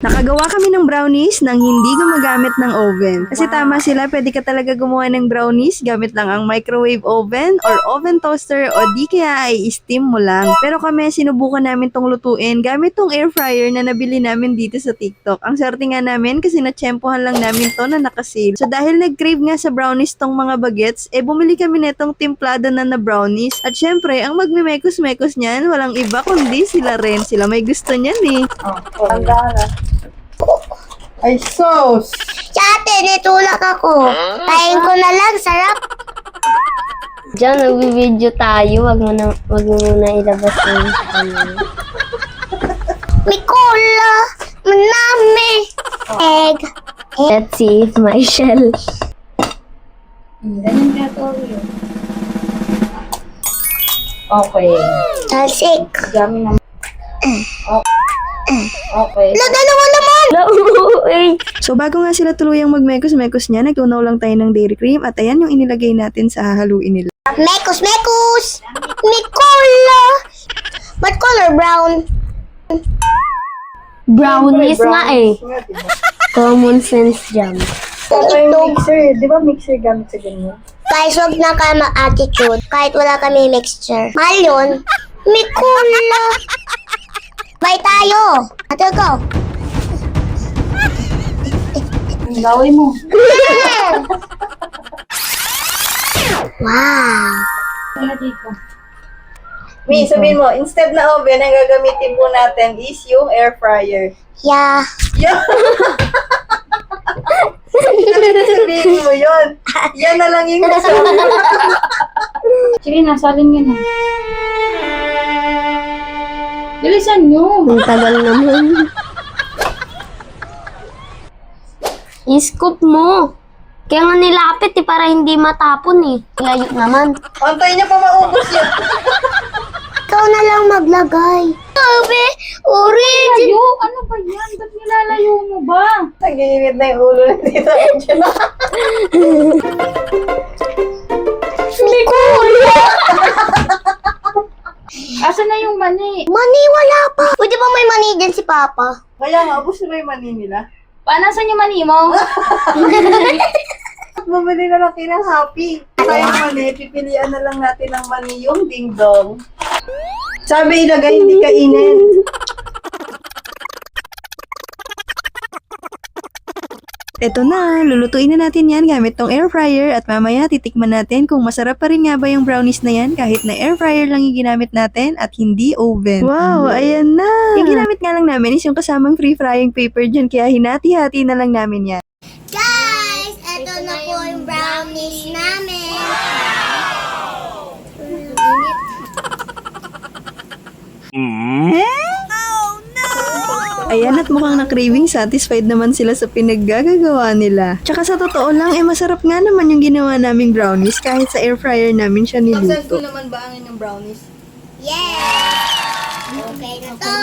Nakagawa kami ng brownies nang hindi gumagamit ng oven. Kasi tama sila, pwede ka talaga gumawa ng brownies gamit lang ang microwave oven or oven toaster o di kaya ay steam mo lang. Pero kami, sinubukan namin tong lutuin gamit tong air fryer na nabili namin dito sa TikTok. Ang swerte nga namin kasi natsyempohan lang namin to na nakasale. So dahil nag-crave nga sa brownies tong mga bagets, bumili kami netong timplado na brownies. At syempre, ang magmimekos-mekos niyan, walang iba kundi sila rin. Sila may gusto niyan eh. Handa na. Ay, sauce! Ate, nitulak ako. Kain ko na lang, sarap. Diyan, nag-video tayo. Wag mo muna ilabas yung May cola, manami, egg. Let's see if my shell. Ganyan ka to yun. Okay. Talsik. Dami naman. Okay. Dalawa naman. Nauuwi. So bago nga sila tuluyang magmekos-mekos niya, nagtunaw lang tayo ng dairy cream at ayan yung inilagay natin sa hahaluin nila. Mekos, mekos. May cola. What color? Brown. Brownies nga eh. Diba? Common sense jam. Okay, mixer. Di ba mixer gamit sa ganyan? Guys, wag na kayo mag-attitude. Kahit wala kami mixture. Mahal yun. May cola. Bye tayo. Ate ko. Laway mo. Wow. Mi, sabihin mo, instead na oven, ang gagamitin po natin is yung air fryer. Yeah. Yan! Sabihin mo yun. Yan na lang yung sabi. Sige na, salin nyo na. Bilisan nyo. Ang tagal naman. I-scoop mo. Kaya nga nilapit eh, para hindi matapon eh. Layo naman. Antay niya pa maubos yun. Ikaw na lang maglagay. Sabi, orange. Layo? Ano ba yan? Ba't nilalayo mo ba? Naginginit na yung ulo ng tita. May cola. Asa na yung mani? Mani, wala pa. Pwede ba may mani dyan si Papa? Kaya nga, ubos na ba yung mani nila? Nasan yung mani mo? Bumili na lang kayo ng happy. Kaya mani, pipilian na lang natin ng mani yung ding-dong. Sabi ilagay, hindi kainin. Eto na, lulutuin na natin yan gamit tong air fryer at mamaya titikman natin kung masarap pa rin nga ba yung brownies na yan kahit na air fryer lang yung ginamit natin at hindi oven. Wow, ayan na! Yung ginamit nga lang namin is yung kasamang free frying paper dyan kaya hinati-hati na lang namin yan. Guys, eto na po yung brownies namin. Ayan at mukhang na-craving satisfied naman sila sa pinaggagawa nila. Tsaka sa totoo lang, masarap nga naman yung ginawa naming brownies kahit sa air fryer namin siya niluto. Successful naman ba ang inyong brownies? Yes! Okay na to.